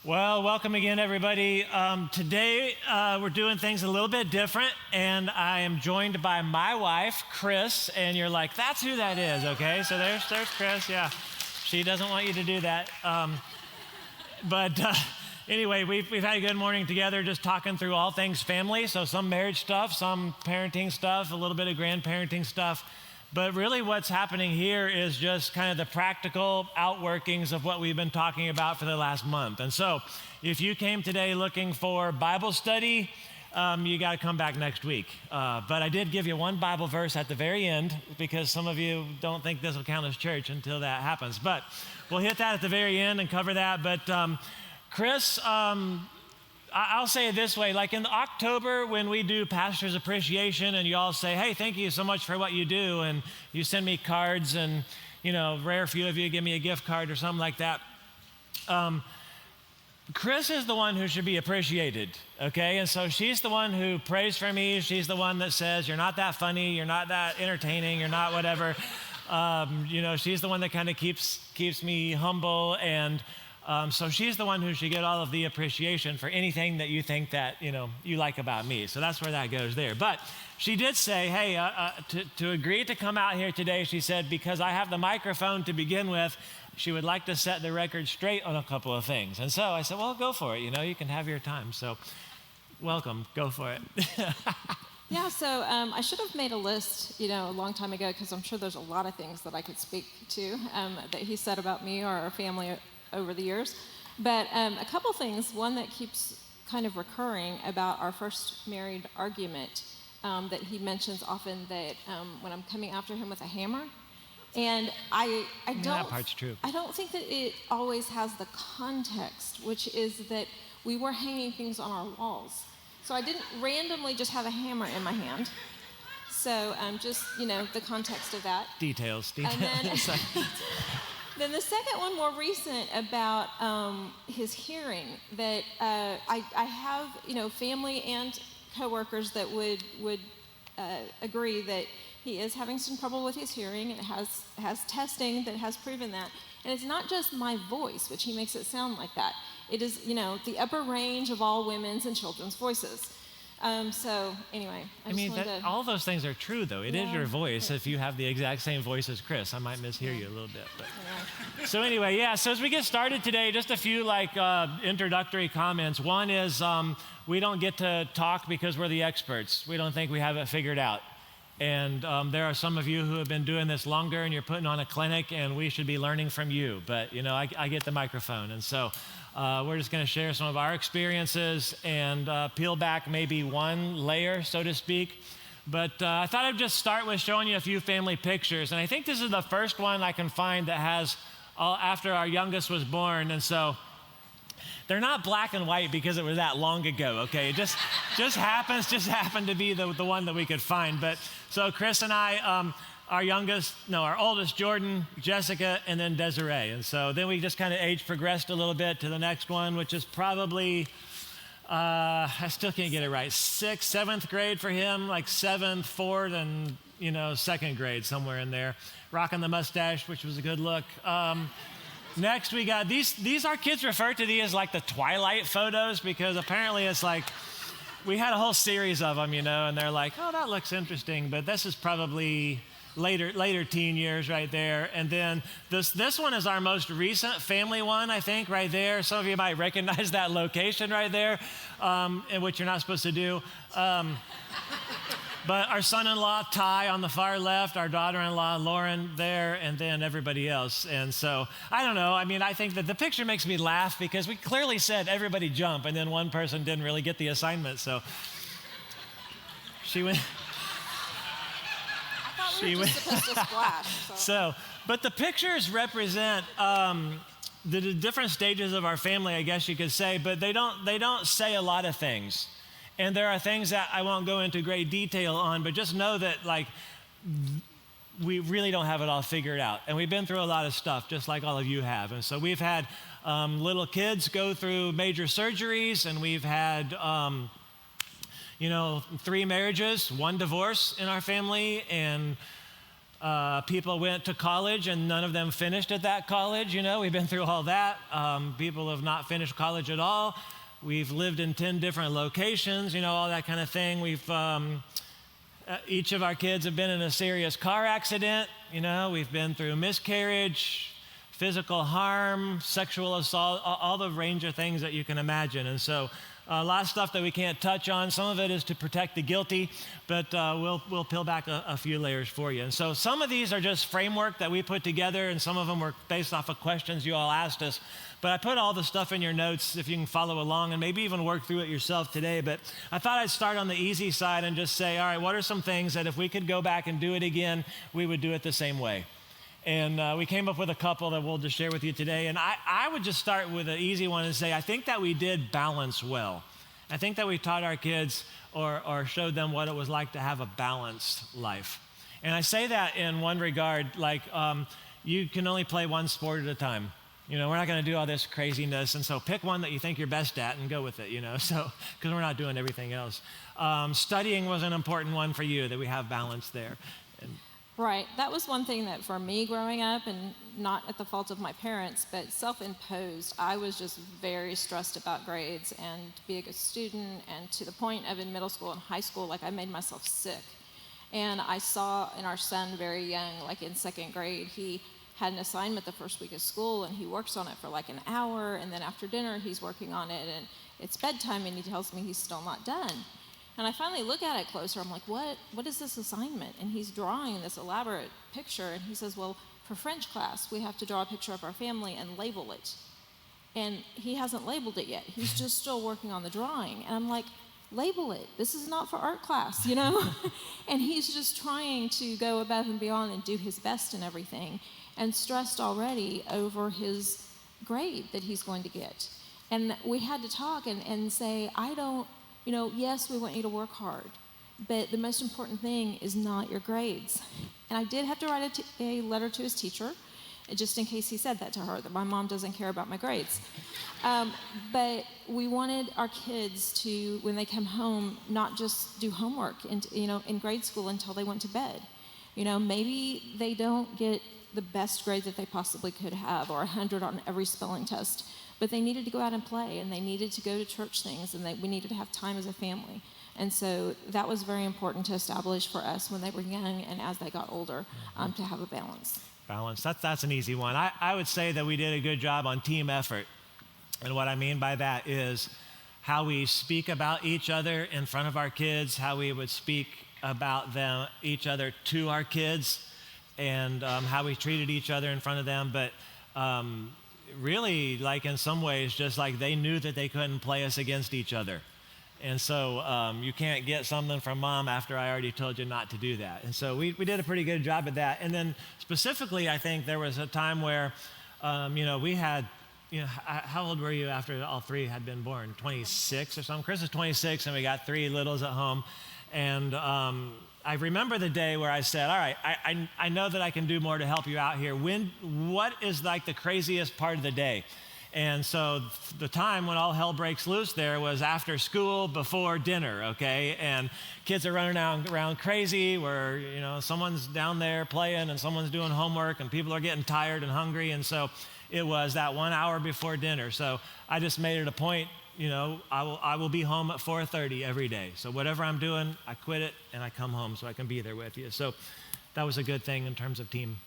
Well, welcome again, everybody. Today, we're doing things a little bit different, and I am joined by my wife, Chris, and you're like, that's who that is, okay? So there's Chris, yeah. She doesn't want you to do that. But anyway, we've had a good morning together just talking through all things family, so some marriage stuff, some parenting stuff, a little bit of grandparenting stuff. But really what's happening here is just kind of the practical outworkings of what we've been talking about for the last month. And so if you came today looking for Bible study, you got to come back next week. But I did give you one Bible verse at the very end because some of you don't think this will count as church until that happens. But we'll hit that at the very end and cover that. But Chris, I'll say it this way, like in October when we do Pastor's Appreciation and you all say, hey, thank you so much for what you do, and you send me cards and, rare few of you give me a gift card or something like that. Chris is the one who should be appreciated, okay? And so she's the one who prays for me. She's the one that says, you're not that funny, you're not that entertaining, you're not whatever. She's the one that kind of keeps me humble, and so she's the one who should get all of the appreciation for anything that you think that, you like about me. So that's where that goes there. But she did say, hey, to agree to come out here today, she said, because I have the microphone to begin with, she would like to set the record straight on a couple of things. And so I said, well, go for it. You can have your time. So welcome. Go for it. Yeah, so I should have made a list, a long time ago, because I'm sure there's a lot of things that I could speak to that he said about me or our family over the years. But a couple things. One that keeps kind of recurring about our first married argument that he mentions often, that when I'm coming after him with a hammer. And I don't, that part's true. I don't think that it always has the context, which is that we were hanging things on our walls. So I didn't randomly just have a hammer in my hand. So just, the context of that. Details. And then the second one, more recent, about his hearing, that I have, family and coworkers that would agree that he is having some trouble with his hearing. It has testing that has proven that. And it's not just my voice, which he makes it sound like that. It is, the upper range of all women's and children's voices. So anyway, all those things are true, though. It is your voice. If you have the exact same voice as Chris, I might mishear you a little bit. But. So anyway, so as we get started today, just a few introductory comments. One is we don't get to talk because we're the experts. We don't think we have it figured out. And there are some of you who have been doing this longer, and you're putting on a clinic, and we should be learning from you. But, I get the microphone. And so we're just going to share some of our experiences and peel back maybe one layer, so to speak. But I thought I'd just start with showing you a few family pictures. And I think this is the first one I can find that has after our youngest was born. And so they're not black and white because it was that long ago, okay? It just happened to be the one that we could find. But so Chris and I, our oldest, Jordan, Jessica, and then Desiree. And so then we just kind of age progressed a little bit to the next one, which is probably, I still can't get it right, 6th, 7th grade for him, like 7th, 4th, and, second grade, somewhere in there. Rocking the mustache, which was a good look. Next, we got these our kids refer to these as like the Twilight photos, because apparently it's like, we had a whole series of them, and they're like, oh, that looks interesting, but this is probably later teen years right there. And then this one is our most recent family one, I think, right there. Some of you might recognize that location right there, in which you're not supposed to do. But our son-in-law, Ty, on the far left, our daughter-in-law, Lauren, there, and then everybody else. And so, I don't know. I think that the picture makes me laugh because we clearly said everybody jump, and then one person didn't really get the assignment, so she went. I thought we were just supposed to splash. So, but the pictures represent the different stages of our family, I guess you could say, but they don't say a lot of things. And there are things that I won't go into great detail on, but just know that we really don't have it all figured out. And we've been through a lot of stuff, just like all of you have. And so we've had little kids go through major surgeries, and we've had 3 marriages, 1 divorce in our family, and People went to college and none of them finished at that college. We've been through all that. People have not finished college at all. We've lived in 10 different locations, all that kind of thing. Each of our kids have been in a serious car accident. We've been through miscarriage, physical harm, sexual assault, all the range of things that you can imagine. And so a lot of stuff that we can't touch on. Some of it is to protect the guilty, but we'll peel back a few layers for you. And so some of these are just framework that we put together, and some of them were based off of questions you all asked us. But I put all the stuff in your notes if you can follow along and maybe even work through it yourself today. But I thought I'd start on the easy side and just say, all right, what are some things that if we could go back and do it again, we would do it the same way? And we came up with a couple that we'll just share with you today. And I would just start with an easy one and say, I think that we did balance well. I think that we taught our kids or showed them what it was like to have a balanced life. And I say that in one regard, like you can only play one sport at a time. We're not going to do all this craziness. And so pick one that you think you're best at and go with it, so because we're not doing everything else. Studying was an important one for you, that we have balance there. Right. That was one thing that for me growing up, and not at the fault of my parents, but self-imposed, I was just very stressed about grades and being a student, and to the point of in middle school and high school, like I made myself sick. And I saw in our son very young, like in second grade, he had an assignment the first week of school and he works on it for like an hour, and then after dinner he's working on it and it's bedtime and he tells me he's still not done. And I finally look at it closer. I'm like, what is this assignment? And he's drawing this elaborate picture. And he says, well, for French class, we have to draw a picture of our family and label it. And he hasn't labeled it yet. He's just still working on the drawing. And I'm like, label it. This is not for art class, And he's just trying to go above and beyond and do his best and everything, and stressed already over his grade that he's going to get. And we had to talk and say, yes, we want you to work hard, but the most important thing is not your grades. And I did have to write a letter to his teacher, just in case he said that to her, that my mom doesn't care about my grades. But we wanted our kids to, when they come home, not just do homework in grade school until they went to bed. Maybe they don't get the best grade that they possibly could have, or 100 on every spelling test. But they needed to go out and play, and they needed to go to church things, and we needed to have time as a family. And so that was very important to establish for us when they were young and as they got older, to have a balance. Balance, that's an easy one. I would say that we did a good job on team effort. And what I mean by that is how we speak about each other in front of our kids, how we would speak about each other to our kids, and how we treated each other in front of them. But really, like in some ways, just like they knew that they couldn't play us against each other. And so you can't get something from mom after I already told you not to do that. And so we did a pretty good job at that. And then specifically, I think there was a time where, we had, how old were you after all three had been born? 26 or something? Chris is 26, and we got three littles at home. And I remember the day where I said, all right, I know that I can do more to help you out here. What is like the craziest part of the day? And so the time when all hell breaks loose there was after school, before dinner, okay? And kids are running around crazy where, someone's down there playing and someone's doing homework and people are getting tired and hungry. And so it was that 1 hour before dinner. So I just made it a point, I will be home at 4:30 every day. So whatever I'm doing, I quit it and I come home so I can be there with you. So that was a good thing in terms of team.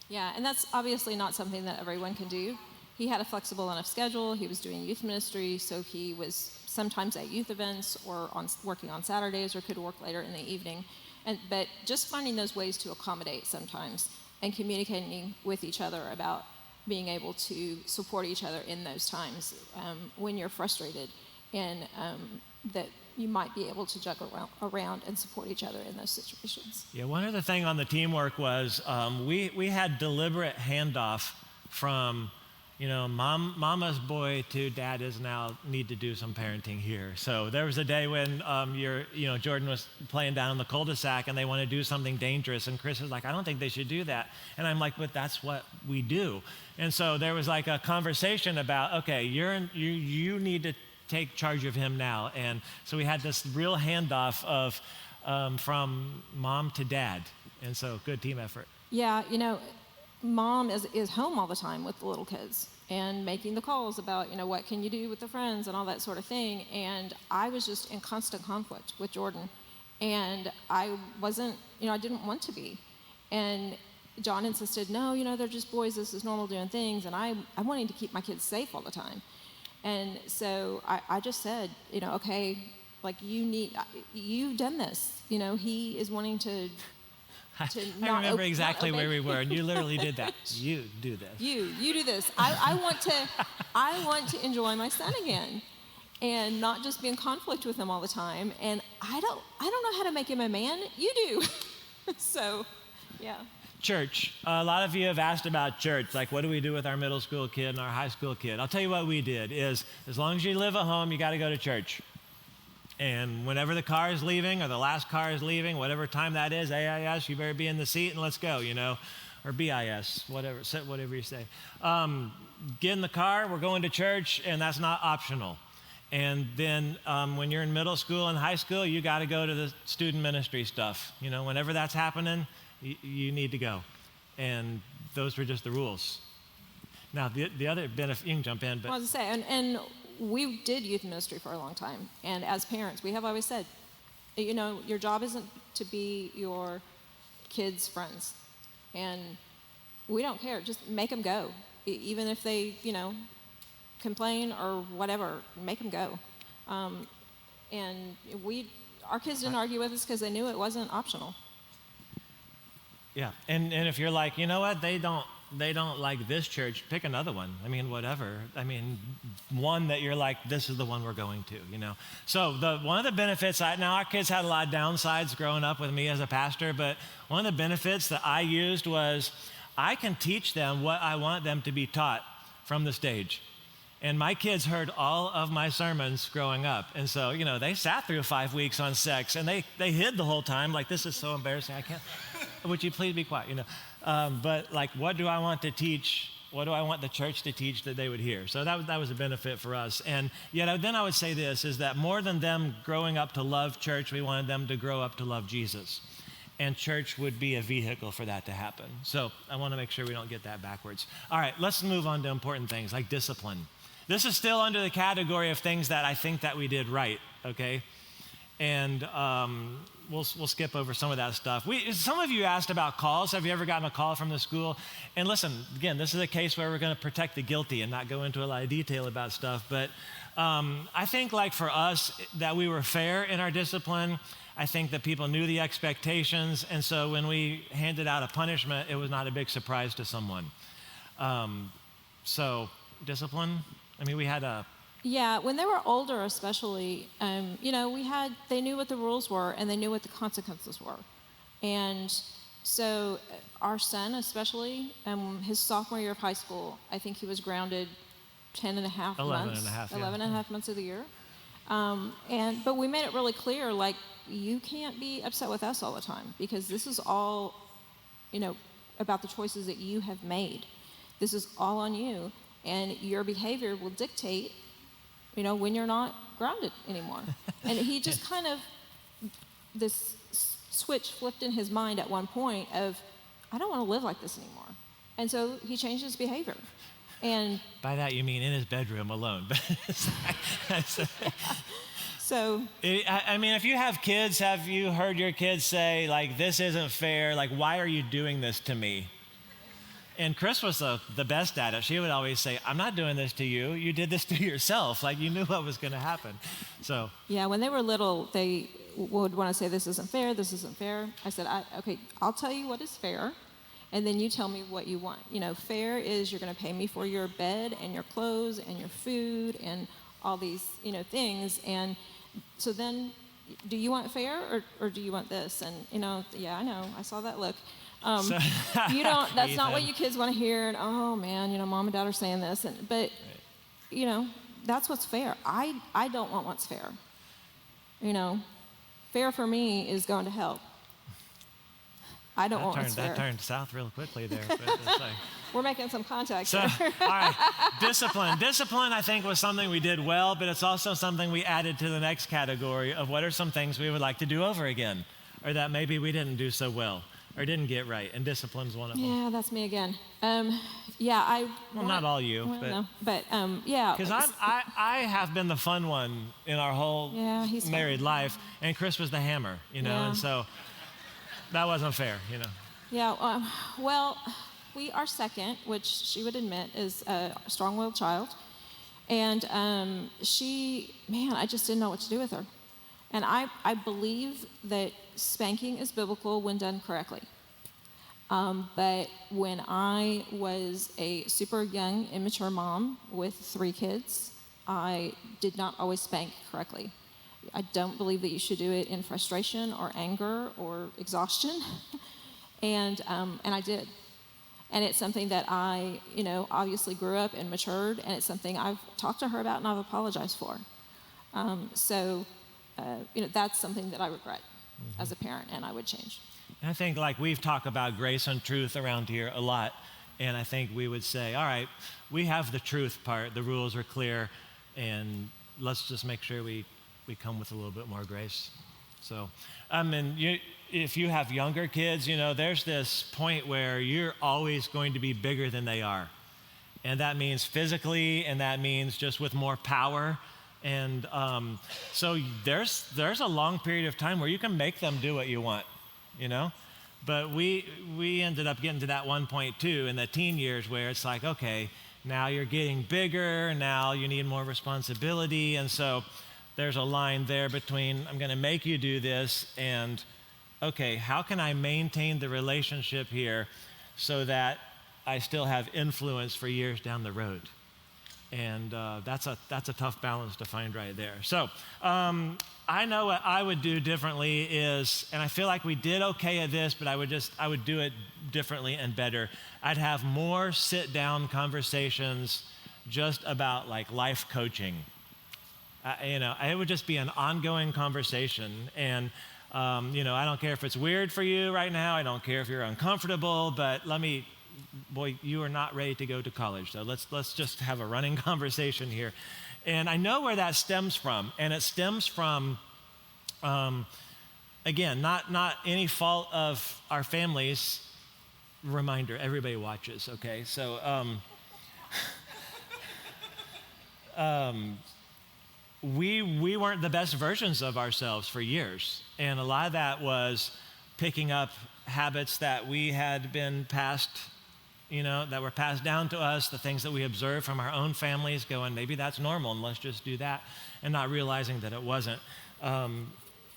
Yeah, and that's obviously not something that everyone can do. He had a flexible enough schedule. He was doing youth ministry, so he was sometimes at youth events or working on Saturdays, or could work later in the evening. But just finding those ways to accommodate sometimes, and communicating with each other about being able to support each other in those times when you're frustrated, and that you might be able to juggle around and support each other in those situations. Yeah, one other thing on the teamwork was we had deliberate handoff from mama's boy to dad is now need to do some parenting here. So there was a day when Jordan was playing down in the cul-de-sac and they want to do something dangerous, and Chris was like, I don't think they should do that. And I'm like, but that's what we do. And so there was like a conversation about, okay, you need to take charge of him now. And so we had this real handoff of from mom to dad. And so good team effort. Yeah, mom is home all the time with the little kids and making the calls about, what can you do with the friends and all that sort of thing. And I was just in constant conflict with Jordan. And I wasn't, I didn't want to be. And John insisted, no, they're just boys. This is normal doing things. And I'm wanting to keep my kids safe all the time. And so I just said, okay, like you've done this. He is wanting to I not remember exactly where we were, and you literally did that. You do this. You do this. I want to enjoy my son again, and not just be in conflict with him all the time. And I don't know how to make him a man. You do. So, yeah. Church. A lot of you have asked about church, like what do we do with our middle school kid and our high school kid? I'll tell you what we did is, as long as you live at home, you got to go to church. And whenever the car is leaving or the last car is leaving, whatever time that is, AIS, you better be in the seat and let's go, or BIS, whatever you say. Get in the car, we're going to church, and that's not optional. And then when you're in middle school and high school, you got to go to the student ministry stuff. Whenever that's happening, you need to go. And those were just the rules. Now, the other benefit, you can jump in. But I was going to say, and we did youth ministry for a long time. And as parents, we have always said, your job isn't to be your kids' friends. And we don't care. Just make them go. Even if they, complain or whatever, make them go. And our kids didn't argue with us because they knew it wasn't optional. Yeah, and if you're like, you know what, they don't like this church, pick another one. Whatever. One that you're like, this is the one we're going to, So one of the benefits, now our kids had a lot of downsides growing up with me as a pastor, but one of the benefits that I used was I can teach them what I want them to be taught from the stage. And my kids heard all of my sermons growing up. And so, they sat through 5 weeks on sex, and they hid the whole time, like, this is so embarrassing, I can't, would you please be quiet, But like, what do I want to teach? What do I want the church to teach that they would hear? So that was a benefit for us. And yet then I would say this, is that more than them growing up to love church, we wanted them to grow up to love Jesus. And church would be a vehicle for that to happen. So I want to make sure we don't get that backwards. All right, let's move on to important things like discipline. This is still under the category of things that I think that we did right, okay? And we'll skip over some of that stuff. Some of you asked about calls. Have you ever gotten a call from the school? And listen, again, this is a case where we're going to protect the guilty and not go into a lot of detail about stuff. But I think like for us that we were fair in our discipline. I think that people knew the expectations. And so when we handed out a punishment, it was not a big surprise to someone. So discipline, we had a... Yeah, when they were older especially, they knew what the rules were and they knew what the consequences were. And so our son especially, his sophomore year of high school, I think he was grounded 10 and a half 11 months. and a half, 11 and a half months of the year. But we made it really clear, like, you can't be upset with us all the time because this is all, about the choices that you have made. This is all on you. And your behavior will dictate, when you're not grounded anymore. And he just kind of, this switch flipped in his mind at one point of, I don't want to live like this anymore. And so he changed his behavior. And by that you mean in his bedroom alone. So, if you have kids, have you heard your kids say, like, this isn't fair, like, why are you doing this to me? And Chris was the best at it. She would always say, I'm not doing this to you. You did this to yourself. Like, you knew what was going to happen. So. Yeah, when they were little, they would want to say, this isn't fair, this isn't fair. I said, okay, I'll tell you what is fair, and then you tell me what you want. Fair is you're going to pay me for your bed and your clothes and your food and all these, things. And so then, do you want fair or do you want this? And, yeah, I know. I saw that look. That's not what you kids want to hear. And, oh, man, mom and dad are saying this. But, that's what's fair. I don't want what's fair. Fair for me is going to hell. I don't want what's fair. That turned south real quickly there. But it's like, we're making some contact here. All right, discipline. Discipline, I think, was something we did well, but it's also something we added to the next category of what are some things we would like to do over again, or that maybe we didn't do so well. or didn't get right, and discipline's one of them. Yeah, that's me again. Well, not all you, well, but no, but yeah. because I have been the fun one in our whole he's married fun. life, and Chris was the hammer, Yeah. and so that wasn't fair, Yeah, well, we are second, which she would admit is a strong-willed child. And I just didn't know what to do with her. And I believe that spanking is biblical when done correctly. But when I was a super young, immature mom with 3 kids, I did not always spank correctly. I don't believe that you should do it in frustration or anger or exhaustion. And I did. And it's something that I, obviously grew up and matured, and it's something I've talked to her about and I've apologized for. That's something that I regret as a parent, and I would change. And I think we've talked about grace and truth around here a lot, and I think we would say, all right, we have the truth part, the rules are clear, and let's just make sure we come with a little bit more grace. So, if you have younger kids, there's this point where you're always going to be bigger than they are. And that means physically, and that means just with more power. And so there's a long period of time where you can make them do what you want, But we ended up getting to that one point too in the teen years where it's like, okay, now you're getting bigger, now you need more responsibility. And so there's a line there between I'm going to make you do this and, okay, how can I maintain the relationship here so that I still have influence for years down the road? And that's a tough balance to find right there. So I know what I would do differently is, and I feel like we did okay at this, but I would do it differently and better. I'd have more sit-down conversations just about life coaching. It would just be an ongoing conversation. And, I don't care if it's weird for you right now. I don't care if you're uncomfortable, but you are not ready to go to college. So let's just have a running conversation here. And I know where that stems from. And it stems from, again, not any fault of our families. Reminder, everybody watches, okay? So, we weren't the best versions of ourselves for years. And a lot of that was picking up habits that we had been passed, that were passed down to us, the things that we observed from our own families, going, maybe that's normal and let's just do that, and not realizing that it wasn't. And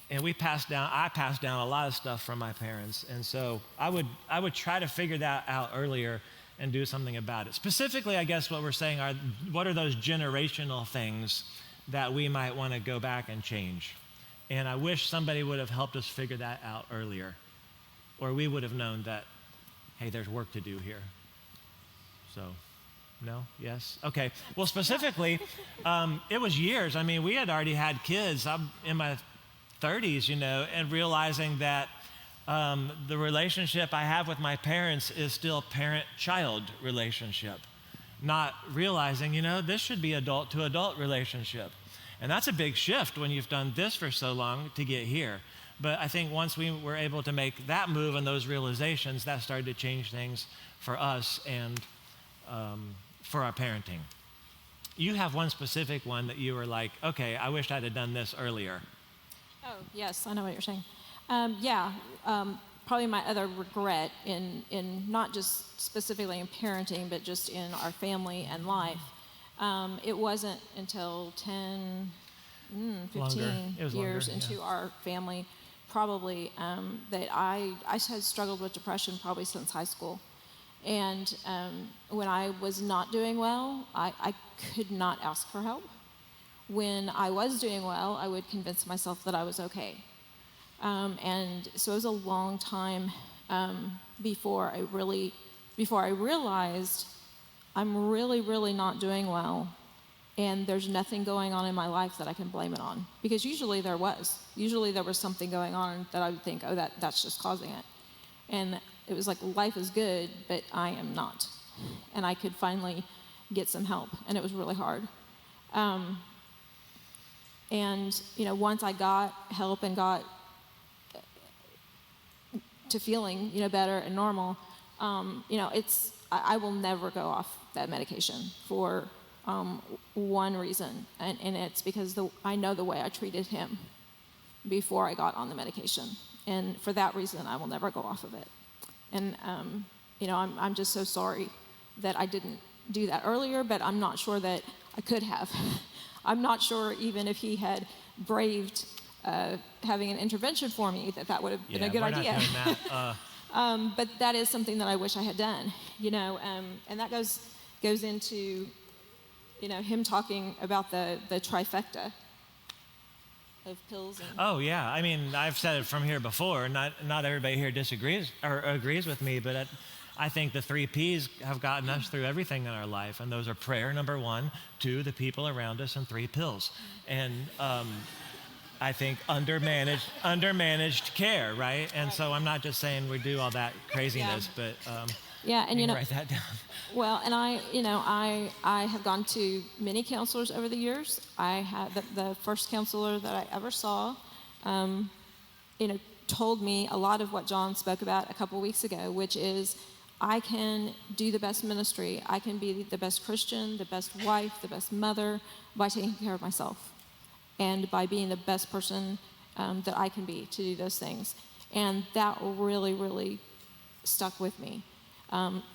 I passed down a lot of stuff from my parents. And so I would try to figure that out earlier and do something about it. Specifically, I guess what we're saying what are those generational things that we might want to go back and change? And I wish somebody would have helped us figure that out earlier, or we would have known that, hey, there's work to do here. So, no? Yes? Okay. Well, specifically, it was years. We had already had kids. I'm in my 30s, and realizing that the relationship I have with my parents is still parent-child relationship. Not realizing, this should be adult-to-adult relationship. And that's a big shift when you've done this for so long to get here. But I think once we were able to make that move and those realizations, that started to change things for us and for our parenting. You have one specific one that you were like, okay, I wish I'd have done this earlier. Oh, yes, I know what you're saying. Probably my other regret in not just specifically in parenting, but just in our family and life. It wasn't until 10, 15 years into our family, probably, that I had struggled with depression probably since high school. And when I was not doing well, I could not ask for help. When I was doing well, I would convince myself that I was okay. And so it was a long time before I realized I'm really, really not doing well, and there's nothing going on in my life that I can blame it on. Because usually there was. Usually there was something going on that I would think, oh, that's just causing it. And it was like, life is good, but I am not. And I could finally get some help, and it was really hard. And once I got help and got to feeling, better and normal, I will never go off that medication for one reason, and it's because I know the way I treated him before I got on the medication, and for that reason, I will never go off of it. And I'm just so sorry that I didn't do that earlier, but I'm not sure that I could have. I'm not sure even if he had braved having an intervention for me that would have been a good idea. Not doing that. But that is something that I wish I had done, and that goes into, him talking about the trifecta of pills. Oh yeah, I mean, I've said it from here before. Not everybody here disagrees or agrees with me, but I think the 3 Ps have gotten us through everything in our life, and those are prayer, number 1, 2, the people around us, and 3, pills. And I think undermanaged care, right? And so I'm not just saying we do all that craziness, but and write that down. Well, and I have gone to many counselors over the years. I had the first counselor that I ever saw, told me a lot of what John spoke about a couple weeks ago, which is I can do the best ministry. I can be the best Christian, the best wife, the best mother by taking care of myself and by being the best person that I can be to do those things. And that really, really stuck with me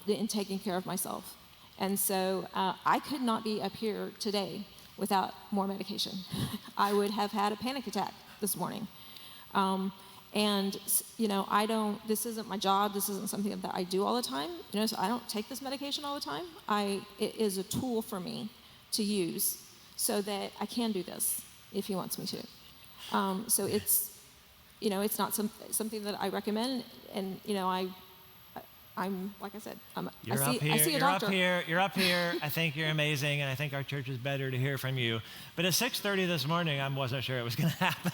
in taking care of myself. And so I could not be up here today without more medication. I would have had a panic attack this morning. This isn't my job. This isn't something that I do all the time. So I don't take this medication all the time. It is a tool for me to use so that I can do this if he wants me to. So it's not something that I recommend. And, I'm, like I said, I see a doctor. You're up here. I think you're amazing, and I think our church is better to hear from you. But at 6:30 this morning, I wasn't sure it was going to happen.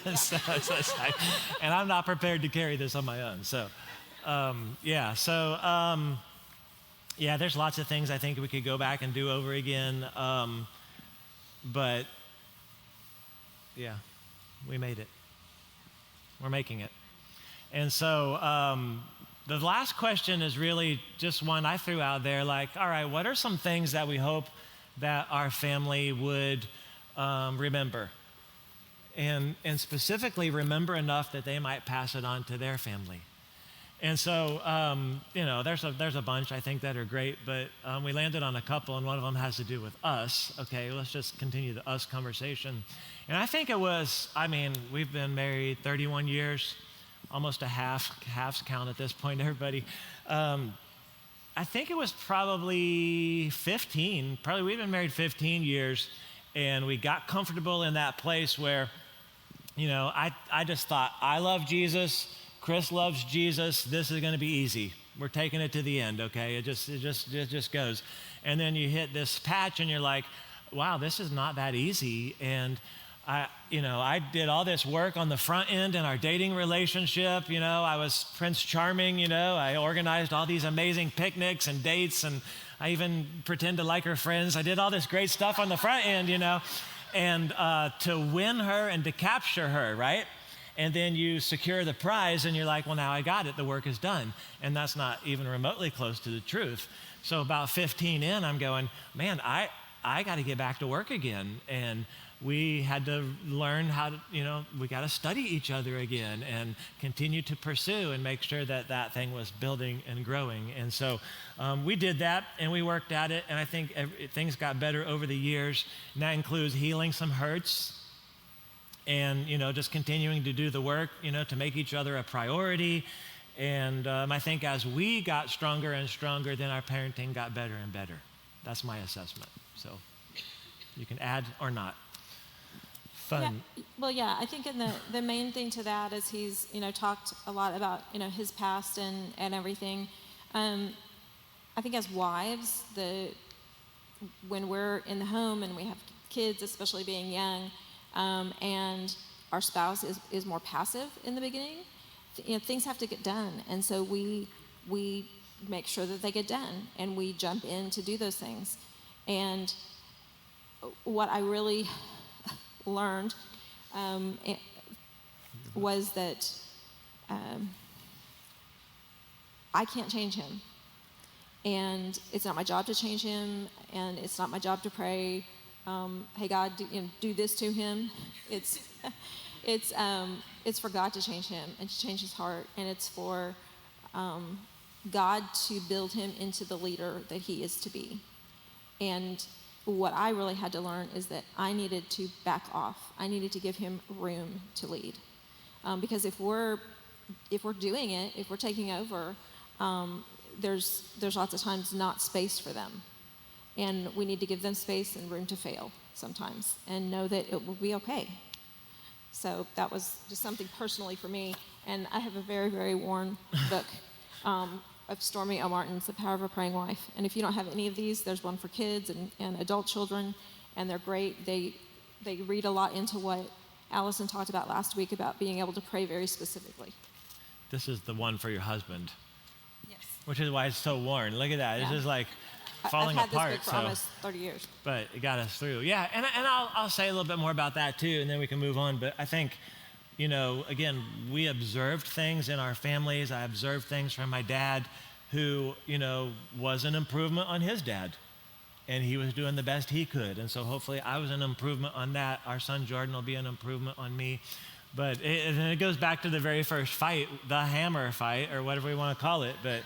And I'm not prepared to carry this on my own. So, there's lots of things I think we could go back and do over again. But, we made it. We're making it. And so, the last question is really just one I threw out there, like, all right, what are some things that we hope that our family would remember? And specifically remember enough that they might pass it on to their family. And so, there's a bunch I think that are great, but we landed on a couple, and one of them has to do with us. Okay, let's just continue the us conversation. And I think we've been married 31 years. Almost a half's count at this point, everybody. I think it was probably 15. Probably we've been married 15 years, and we got comfortable in that place where, I just thought, I love Jesus, Chris loves Jesus, this is going to be easy. We're taking it to the end, okay? It just goes. And then you hit this patch, and you're like, wow, this is not that easy. And I did all this work on the front end in our dating relationship. I was Prince Charming, I organized all these amazing picnics and dates, and I even pretend to like her friends. I did all this great stuff on the front end, and to win her and to capture her, right? And then you secure the prize, and you're like, well, now I got it. The work is done. And that's not even remotely close to the truth. So about 15 in, I'm going, man, I got to get back to work again. And we had to learn how to, we got to study each other again and continue to pursue and make sure that thing was building and growing. And so we did that, and we worked at it, and I think things got better over the years. And that includes healing some hurts and, just continuing to do the work, to make each other a priority. And I think as we got stronger and stronger, then our parenting got better and better. That's my assessment. So you can add or not. Fun. Yeah. Well, I think the main thing to that is he's, talked a lot about, his past and everything. I think as wives, when we're in the home and we have kids, especially being young, and our spouse is more passive in the beginning, things have to get done. And so we make sure that they get done, and we jump in to do those things. And what I really learned was that I can't change him. And it's not my job to change him, and it's not my job to pray, hey, God, do this to him. It's, it's for God to change him and to change his heart, and it's for God to build him into the leader that he is to be. And what I really had to learn is that I needed to back off. I needed to give him room to lead. Because if we're doing it, if we're taking over, there's lots of times not space for them. And we need to give them space and room to fail sometimes and know that it will be okay. So that was just something personally for me. And I have a very, very worn book of Stormy O. Martin's The Power of a Praying Wife. And if you don't have any of these, there's one for kids and adult children, and they're great. They read a lot into what Allison talked about last week about being able to pray very specifically. This is the one for your husband. Yes. Which is why it's so worn. Look at that. It's just like falling I've had apart. This book for almost 30 years. But it got us through. Yeah, and I'll say a little bit more about that too, and then we can move on. But I think, again, we observed things in our families. I observed things from my dad who, was an improvement on his dad. And he was doing the best he could. And so hopefully I was an improvement on that. Our son Jordan will be an improvement on me. But it goes back to the very first fight, the hammer fight, or whatever we want to call it. But,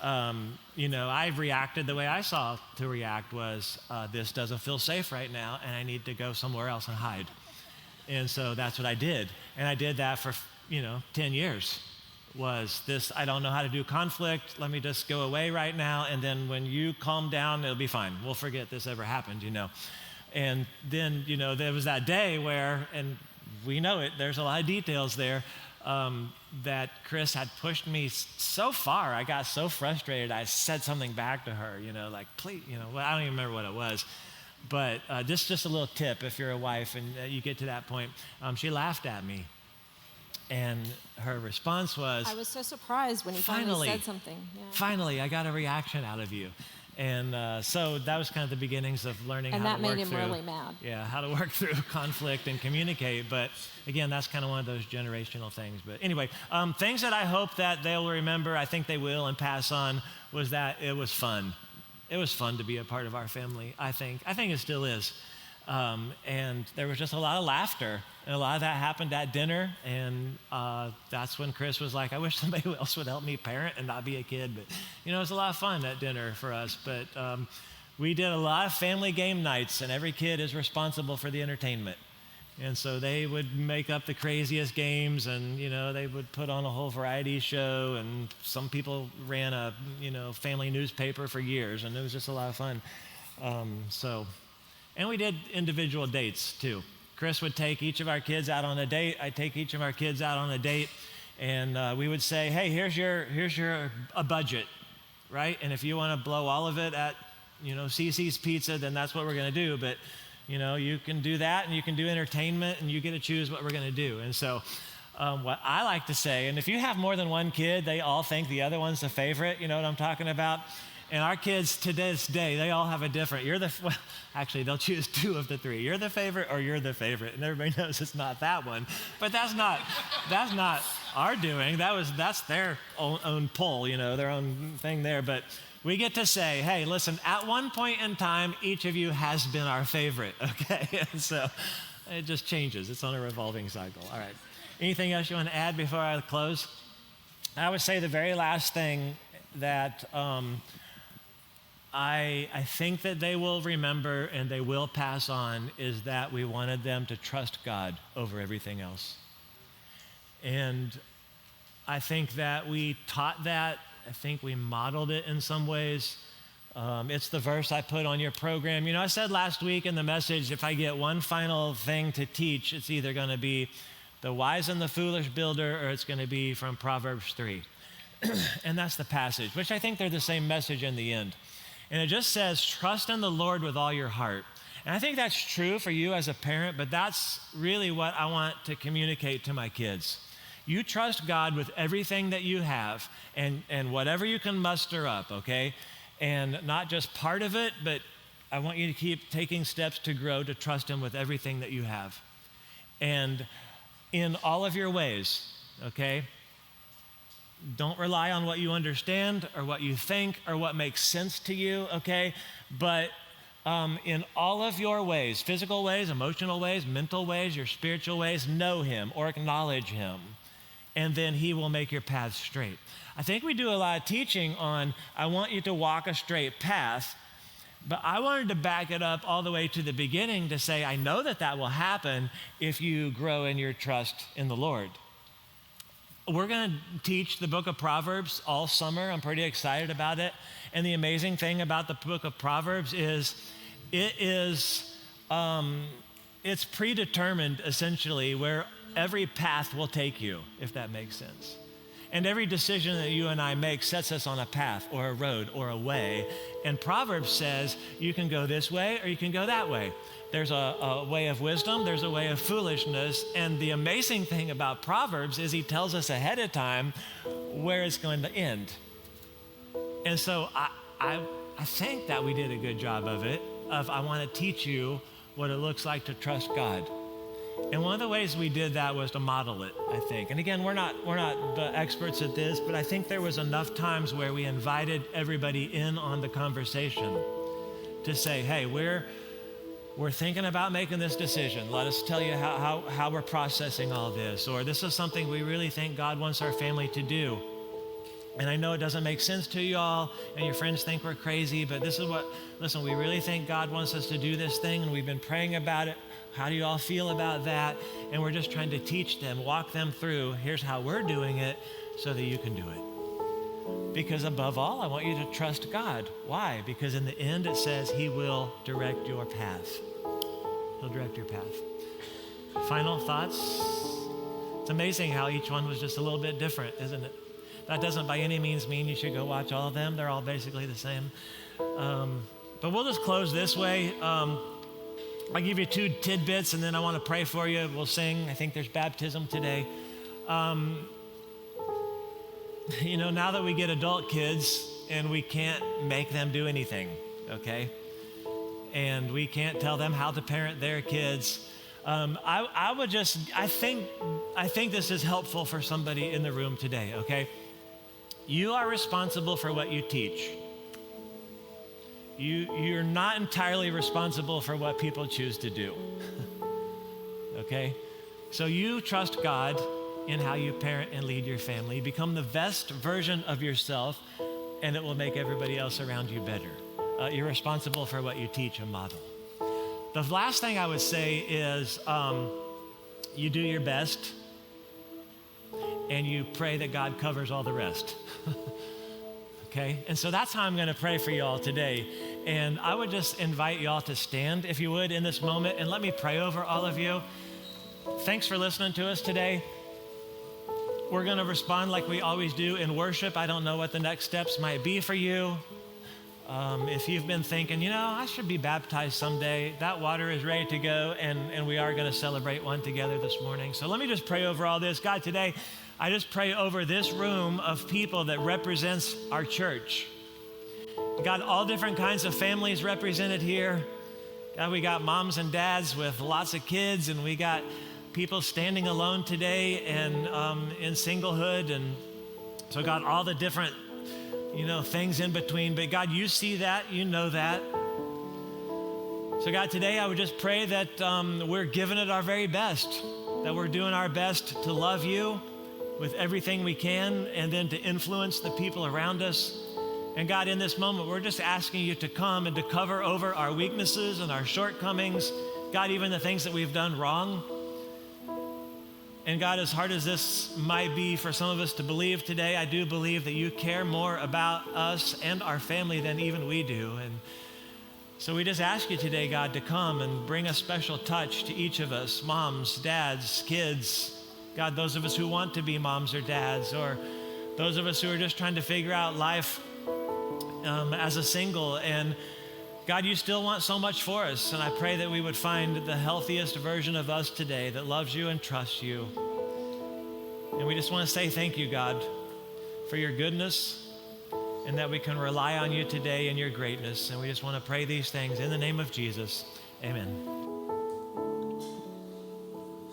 I reacted the way I saw to react was, this doesn't feel safe right now, and I need to go somewhere else and hide. And so that's what I did. And I did that for, 10 years. Was this, I don't know how to do conflict, let me just go away right now, and then when you calm down, it'll be fine. We'll forget this ever happened, And then, there was that day where, and we know it, there's a lot of details there, that Chris had pushed me so far, I got so frustrated, I said something back to her, like, please, well, I don't even remember what it was. But this is just a little tip if you're a wife and you get to that point. She laughed at me. And her response was, I was so surprised when he finally said something. Yeah. Finally, I got a reaction out of you. And so that was kind of the beginnings of learning how to work through. And that made him really mad. Yeah, how to work through conflict and communicate. But again, that's kind of one of those generational things. But anyway, things that I hope that they'll remember, I think they will, and pass on, was that it was fun. It was fun to be a part of our family, I think. I think it still is. And there was just a lot of laughter. And a lot of that happened at dinner, and that's when Chris was like, I wish somebody else would help me parent and not be a kid. But, it was a lot of fun at dinner for us. But we did a lot of family game nights, and every kid is responsible for the entertainment. And so they would make up the craziest games, and, they would put on a whole variety show, and some people ran a, family newspaper for years, and it was just a lot of fun. And we did individual dates, too. Chris would take each of our kids out on a date. I'd take each of our kids out on a date, and we would say, hey, here's your a budget, right? And if you want to blow all of it at, CC's Pizza, then that's what we're going to do. But, you can do that, and you can do entertainment, and you get to choose what we're going to do. And so what I like to say, and if you have more than one kid, they all think the other one's the favorite. You know what I'm talking about? And our kids to this day, they all have a different, actually they'll choose two of the three. You're the favorite or you're the favorite. And everybody knows it's not that one. But that's not our doing. That's their own pull, their own thing there. But we get to say, hey, listen, at one point in time, each of you has been our favorite, okay? And so it just changes. It's on a revolving cycle. All right. Anything else you want to add before I close? I would say the very last thing that I think that they will remember and they will pass on is that we wanted them to trust God over everything else. And I think that we taught that. I think we modeled it in some ways. It's the verse I put on your program. I said last week in the message, if I get one final thing to teach, it's either going to be the wise and the foolish builder, or it's going to be from Proverbs 3. And that's the passage, which I think they're the same message in the end. And it just says, trust in the Lord with all your heart. And I think that's true for you as a parent, but that's really what I want to communicate to my kids. You trust God with everything that you have and whatever you can muster up, okay? And not just part of it, but I want you to keep taking steps to grow to trust Him with everything that you have. And in all of your ways, okay? Don't rely on what you understand or what you think or what makes sense to you, okay? But in all of your ways, physical ways, emotional ways, mental ways, your spiritual ways, know him or acknowledge him, and then he will make your path straight. I think we do a lot of teaching on, I want you to walk a straight path, but I wanted to back it up all the way to the beginning to say, I know that that will happen if you grow in your trust in the Lord. We're going to teach the book of Proverbs all summer. I'm pretty excited about it. And the amazing thing about the book of Proverbs is it's predetermined essentially where every path will take you, if that makes sense. And every decision that you and I make sets us on a path or a road or a way. And Proverbs says you can go this way or you can go that way. There's a way of wisdom, there's a way of foolishness. And the amazing thing about Proverbs is he tells us ahead of time where it's going to end. And so I think that we did a good job of it, I want to teach you what it looks like to trust God. And one of the ways we did that was to model it, I think. And again, we're not the experts at this, but I think there was enough times where we invited everybody in on the conversation to say, hey, we're thinking about making this decision. Let us tell you how we're processing all this. Or this is something we really think God wants our family to do. And I know it doesn't make sense to you all, and your friends think we're crazy, but this is listen, we really think God wants us to do this thing, and we've been praying about it. How do you all feel about that? And we're just trying to teach them, walk them through, here's how we're doing it so that you can do it. Because above all, I want you to trust God. Why? Because in the end, it says he will direct your path. He'll direct your path. Final thoughts? It's amazing how each one was just a little bit different, isn't it? That doesn't by any means mean you should go watch all of them. They're all basically the same. But we'll just close this way. I'll give you 2 tidbits, and then I want to pray for you. We'll sing. I think there's baptism today. Now that we get adult kids, and we can't make them do anything, okay? And we can't tell them how to parent their kids. I think this is helpful for somebody in the room today, okay? You are responsible for what you teach. You're not entirely responsible for what people choose to do. Okay? So you trust God in how you parent and lead your family. Become the best version of yourself, and it will make everybody else around you better. You're responsible for what you teach and model. The last thing I would say is you do your best, and you pray that God covers all the rest. Okay? And so that's how I'm going to pray for you all today. And I would just invite you all to stand, if you would, in this moment, and let me pray over all of you. Thanks for listening to us today. We're going to respond like we always do in worship. I don't know what the next steps might be for you. If you've been thinking, I should be baptized someday, that water is ready to go, and we are going to celebrate one together this morning. So let me just pray over all this. God, today, I just pray over this room of people that represents our church. God, all different kinds of families represented here. God, we got moms and dads with lots of kids, and we got people standing alone today and in singlehood. And so God, all the different things in between. But God, you see that, you know that. So God, today I would just pray that we're giving it our very best, that we're doing our best to love you with everything we can, and then to influence the people around us. And God, in this moment, we're just asking you to come and to cover over our weaknesses and our shortcomings. God, even the things that we've done wrong. And God, as hard as this might be for some of us to believe today, I do believe that you care more about us and our family than even we do. And so we just ask you today, God, to come and bring a special touch to each of us, moms, dads, kids. God, those of us who want to be moms or dads, or those of us who are just trying to figure out life as a single. And God, you still want so much for us, and I pray that we would find the healthiest version of us today that loves you and trusts you. And we just want to say thank you, God, for your goodness, and that we can rely on you today in your greatness. And we just want to pray these things in the name of Jesus. Amen.